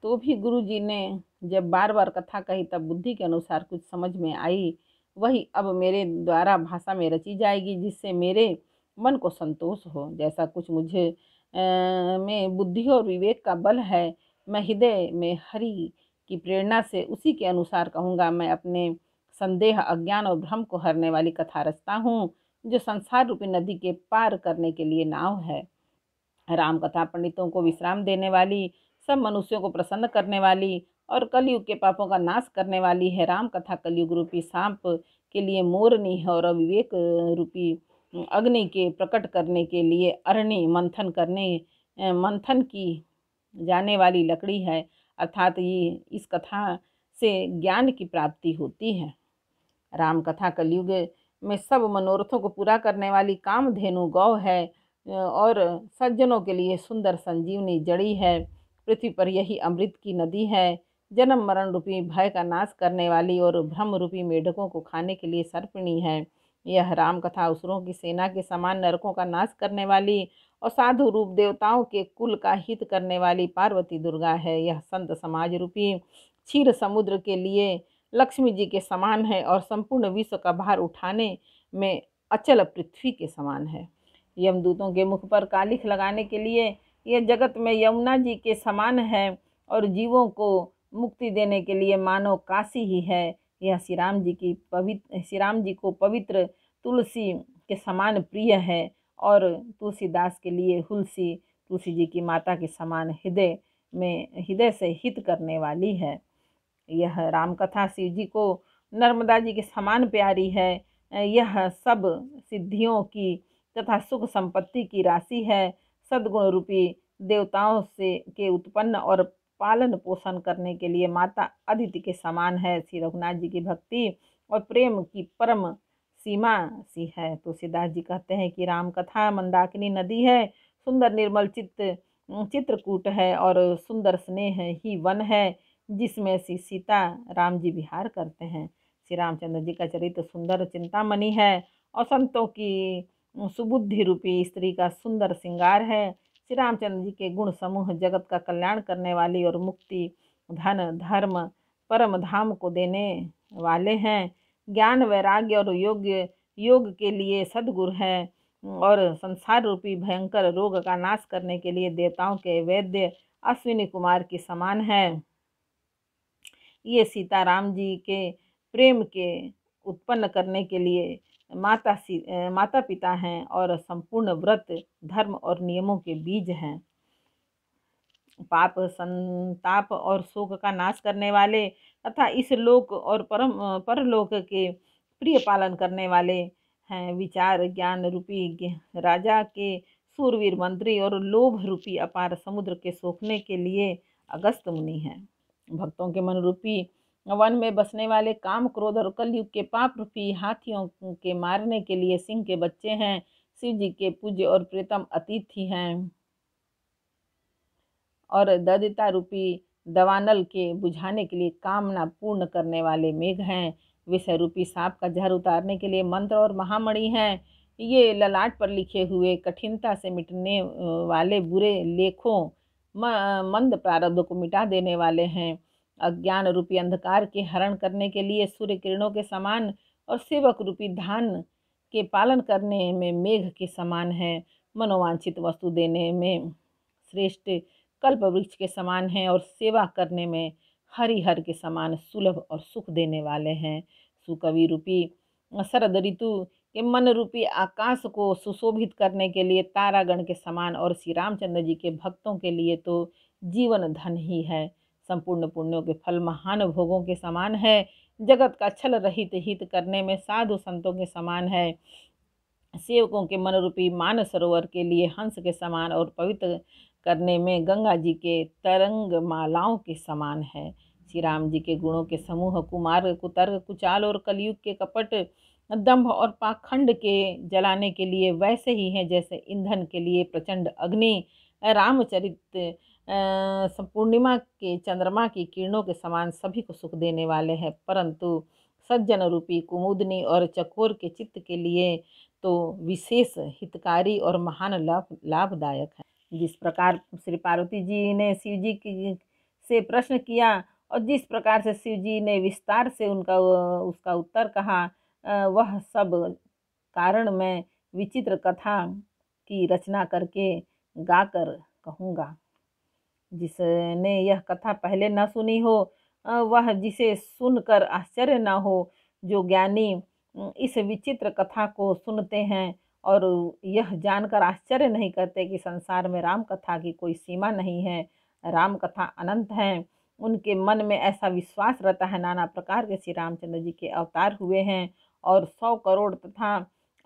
तो भी गुरु जी ने जब बार बार कथा कही तब बुद्धि के अनुसार कुछ समझ में आई, वही अब मेरे द्वारा भाषा में रची जाएगी, जिससे मेरे मन को संतोष हो। जैसा कुछ मुझे में बुद्धि और विवेक का बल है, मैं हृदय में हरि की प्रेरणा से उसी के अनुसार कहूँगा। मैं अपने संदेह, अज्ञान और भ्रम को हरने वाली कथा रचता हूँ, जो संसार रूपी नदी के पार करने के लिए नाव है। राम कथा पंडितों को विश्राम देने वाली, सब मनुष्यों को प्रसन्न करने वाली और कलयुग के पापों का नाश करने वाली है। राम कथा कलयुग रूपी सांप के लिए मोरनी है और अविवेक रूपी अग्नि के प्रकट करने के लिए अरणी मंथन की जाने वाली लकड़ी है। अर्थात ये इस कथा से ज्ञान की प्राप्ति होती है। राम कथा कलयुग में सब मनोरथों को पूरा करने वाली कामधेनु गौ है और सज्जनों के लिए सुंदर संजीवनी जड़ी है। पृथ्वी पर यही अमृत की नदी है, जन्म मरण रूपी भय का नाश करने वाली और भ्रम रूपी मेढकों को खाने के लिए सर्पिणी है। यह राम कथा असुरों की सेना के समान नरकों का नाश करने वाली और साधु रूप देवताओं के कुल का हित करने वाली पार्वती दुर्गा है। यह संत समाज रूपी क्षीर समुद्र के लिए लक्ष्मी जी के समान है और संपूर्ण विश्व का भार उठाने में अचल पृथ्वी के समान है। यमदूतों के मुख पर कालिख लगाने के लिए यह जगत में यमुना जी के समान है और जीवों को मुक्ति देने के लिए मानो काशी ही है। यह श्री राम जी को पवित्र तुलसी के समान प्रिय है और तुलसीदास के लिए हुलसी तुलसी जी की माता के समान हृदय से हित करने वाली है। यह राम कथा शिव जी को नर्मदा जी के समान प्यारी है। यह सब सिद्धियों की तथा सुख संपत्ति की राशि है। सद्गुण रूपी देवताओं से के उत्पन्न और पालन पोषण करने के लिए माता अदिति के समान है। श्री रघुनाथ जी की भक्ति और प्रेम की परम सीमा सी है। तुलसीदास जी कहते हैं कि राम कथा मंदाकिनी नदी है, सुंदर निर्मल चित्रकूट है और सुंदर स्नेह ही वन है, जिसमें श्री सीता राम जी विहार करते हैं। श्री रामचंद्र जी का चरित्र सुंदर चिंतामणि है और संतों की सुबुद्धि रूपी स्त्री का सुंदर श्रृंगार है। श्री रामचंद्र जी के गुण समूह जगत का कल्याण करने वाली और मुक्ति, धन, धर्म, परम धाम को देने वाले हैं। ज्ञान, वैराग्य और योग के लिए सद्गुरु है और संसार रूपी भयंकर रोग का नाश करने के लिए देवताओं के वैद्य अश्विनी कुमार के समान है। ये सीता राम जी के प्रेम के उत्पन्न करने के लिए माता पिता हैं और संपूर्ण व्रत, धर्म और नियमों के बीज हैं। पाप, संताप और शोक का नाश करने वाले तथा इस लोक और परलोक के प्रिय पालन करने वाले हैं। विचार ज्ञान रूपी राजा के सूरवीर मंत्री और लोभ रूपी अपार समुद्र के सोखने के लिए अगस्त मुनि हैं। भक्तों के मन रूपी वन में बसने वाले काम, क्रोध और कलयुग के पाप रूपी हाथियों के मारने के लिए सिंह के बच्चे हैं। शिव जी के पूज्य और प्रीतम अतिथि हैं और ददिता रूपी दवानल के बुझाने के लिए कामना पूर्ण करने वाले मेघ हैं। विषय रूपी सांप का जहर उतारने के लिए मंत्र और महामणि हैं। ये ललाट पर लिखे हुए कठिनता से मिटने वाले बुरे लेखों, मंद प्रारब्ध को मिटा देने वाले हैं। अज्ञान रूपी अंधकार के हरण करने के लिए सूर्य किरणों के समान और सेवक रूपी धान के पालन करने में मेघ के समान है। मनोवांछित वस्तु देने में श्रेष्ठ कल्प वृक्ष के समान हैं और सेवा करने में हरिहर के समान सुलभ और सुख देने वाले हैं। सुकवि रूपी शरद ऋतु के मन रूपी आकाश को सुशोभित करने के लिए तारागण के समान और श्री रामचंद्र जी के भक्तों के लिए तो जीवन धन ही है। संपूर्ण पुण्यों के फल महान भोगों के समान है। जगत का छल रहित हित करने में साधु संतों के समान है। सेवकों के मन रूपी मान सरोवर के लिए हंस के समान और पवित्र करने में गंगा जी के तरंग मालाओं के समान है। श्री राम जी के गुणों के समूह कुमार्ग, कुतर्क, कुचाल और कलयुग के कपट, दंभ और पाखंड के जलाने के लिए वैसे ही हैं जैसे ईंधन के लिए प्रचंड अग्नि। रामचरित पूर्णिमा के चंद्रमा की किरणों के समान सभी को सुख देने वाले हैं, परंतु सज्जन रूपी कुमुदनी और चकोर के चित्त के लिए तो विशेष हितकारी और महान लाभदायक है। जिस प्रकार श्री पार्वती जी ने शिव जी से प्रश्न किया और जिस प्रकार से शिव जी ने विस्तार से उसका उत्तर कहा, वह सब कारण मैं विचित्र कथा की रचना करके गाकर कहूँगा। जिसने यह कथा पहले न सुनी हो, वह जिसे सुनकर आश्चर्य न हो, जो ज्ञानी इस विचित्र कथा को सुनते हैं और यह जानकर आश्चर्य नहीं करते कि संसार में राम कथा की कोई सीमा नहीं है, राम कथा अनंत है, उनके मन में ऐसा विश्वास रहता है नाना प्रकार के श्री रामचंद्र जी के अवतार हुए हैं और 100 करोड़ तथा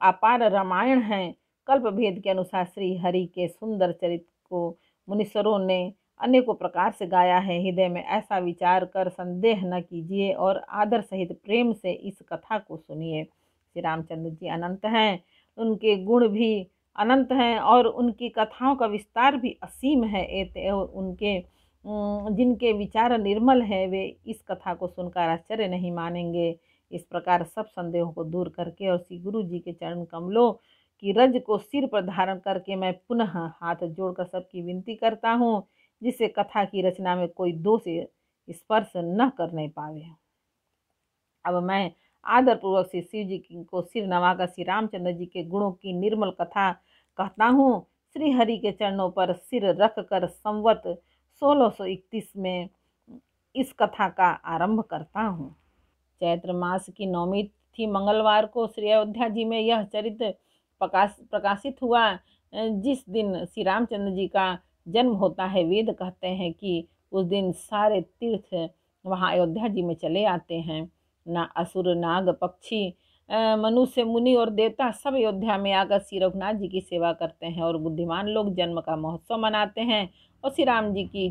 अपार रामायण हैं। कल्प भेद के अनुसार श्री हरि के सुंदर चरित्र को मुनीश्वरों ने अनेकों प्रकार से गाया है। हृदय में ऐसा विचार कर संदेह न कीजिए और आदर सहित प्रेम से इस कथा को सुनिए। श्री रामचंद्र जी अनंत हैं, उनके गुण भी अनंत हैं और उनकी कथाओं का विस्तार भी असीम है। उनके जिनके विचार निर्मल है वे इस कथा को सुनकर आश्चर्य नहीं मानेंगे। इस प्रकार सब संदेहों को दूर करके और श्री गुरु जी के चरण कमलों की रज को सिर पर धारण करके मैं पुनः हाथ जोड़कर सबकी विनती करता हूँ, जिससे कथा की रचना में कोई दोष स्पर्श न करने पावे। अब मैं आदर पूर्वक श्री शिव जी को सिर नवाकर श्री रामचंद्र जी के गुणों की निर्मल कथा कहता हूँ। श्री हरि के चरणों पर सिर रख कर संवत 1631 में इस कथा का आरंभ करता हूँ। चैत्र मास की 9वीं तिथि मंगलवार को श्री अयोध्या जी में यह चरित्र प्रकाशित हुआ। जिस दिन श्री रामचंद्र जी का जन्म होता है, वेद कहते हैं कि उस दिन सारे तीर्थ वहाँ अयोध्या जी में चले आते हैं। ना असुर नाग पक्षी मनुष्य मुनि और देवता सब अयोध्या में आकर श्री रघुनाथ जी की सेवा करते हैं और बुद्धिमान लोग जन्म का महोत्सव मनाते हैं और श्री राम जी की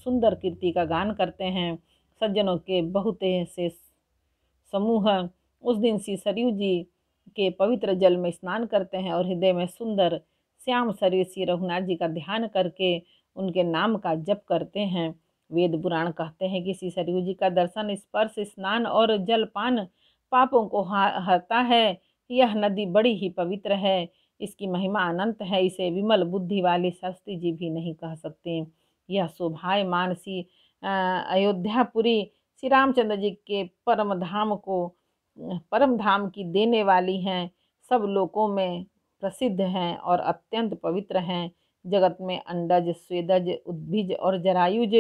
सुंदर कीर्ति का गान करते हैं। सज्जनों के बहुत से समूह उस दिन श्री सरयू जी के पवित्र जल में स्नान करते हैं और हृदय में सुंदर श्याम शरीर श्री रघुनाथ जी का ध्यान करके उनके नाम का जप करते हैं। वेद पुराण कहते हैं कि श्री सरयू जी का दर्शन, स्पर्श, स्नान और जलपान पापों को हरता है। यह नदी बड़ी ही पवित्र है, इसकी महिमा अनंत है, इसे विमल बुद्धि वाली शास्त्री जी भी नहीं कह सकते। यह शोभायमान सी अयोध्यापुरी श्री रामचंद्र जी के परम धाम की देने वाली हैं, सब लोकों में प्रसिद्ध हैं और अत्यंत पवित्र हैं। जगत में अंडज, स्वेदज, उद्भिज और जरायुज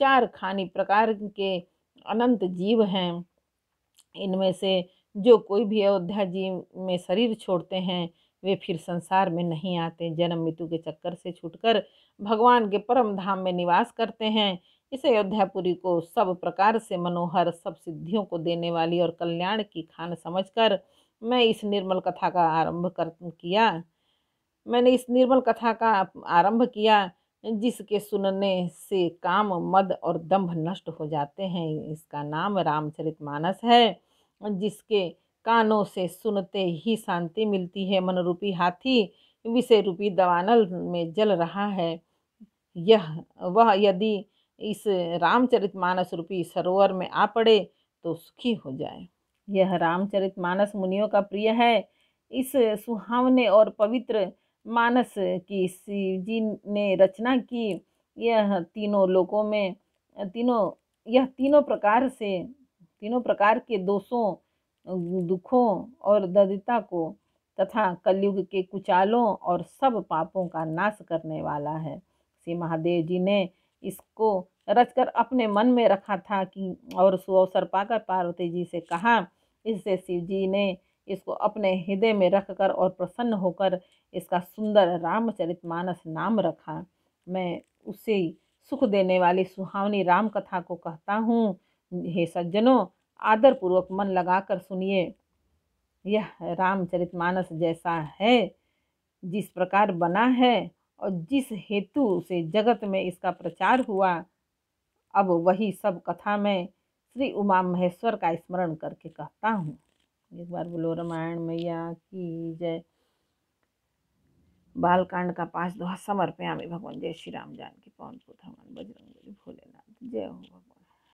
4 खानी प्रकार के अनंत जीव हैं। इनमें से जो कोई भी अयोध्या जी में शरीर छोड़ते हैं वे फिर संसार में नहीं आते, जन्म मृत्यु के चक्कर से छूटकर भगवान के परम धाम में निवास करते हैं। इस अयोध्यापुरी को सब प्रकार से मनोहर, सब सिद्धियों को देने वाली और कल्याण की खान समझकर मैं इस निर्मल कथा का मैंने इस निर्मल कथा का आरंभ किया, जिसके सुनने से काम, मद और दंभ नष्ट हो जाते हैं। इसका नाम रामचरितमानस है, जिसके कानों से सुनते ही शांति मिलती है। मन रूपी हाथी विषय रूपी दवानल में जल रहा है, वह यदि इस रामचरितमानस रूपी सरोवर में आ पड़े तो सुखी हो जाए। यह रामचरितमानस मुनियों का प्रिय है। इस सुहावने और पवित्र मानस की शिव जी ने रचना की। यह तीनों लोकों में तीनों प्रकार के दोषों, दुखों और दरिद्रता को तथा कलयुग के कुचालों और सब पापों का नाश करने वाला है। श्री महादेव जी ने इसको रचकर अपने मन में रखा था कि और सुअवसर पाकर पार्वती जी से कहा। इससे शिव जी ने इसको अपने हृदय में रखकर और प्रसन्न होकर इसका सुंदर रामचरितमानस नाम रखा। मैं उसे सुख देने वाली सुहावनी राम कथा को कहता हूँ। हे सज्जनों, आदर पूर्वक मन लगाकर सुनिए। यह रामचरितमानस जैसा है, जिस प्रकार बना है और जिस हेतु से जगत में इसका प्रचार हुआ, अब वही सब कथा में श्री उमा महेश्वर का स्मरण करके कहता हूँ। एक बार बोलो रामायण मैया की जय। बालकांड का 5 दोहा समर्पयामि भगवान। जय श्री राम जानकी पवन सुत हनुमान बजरंग बली भोलेनाथ। जय हो।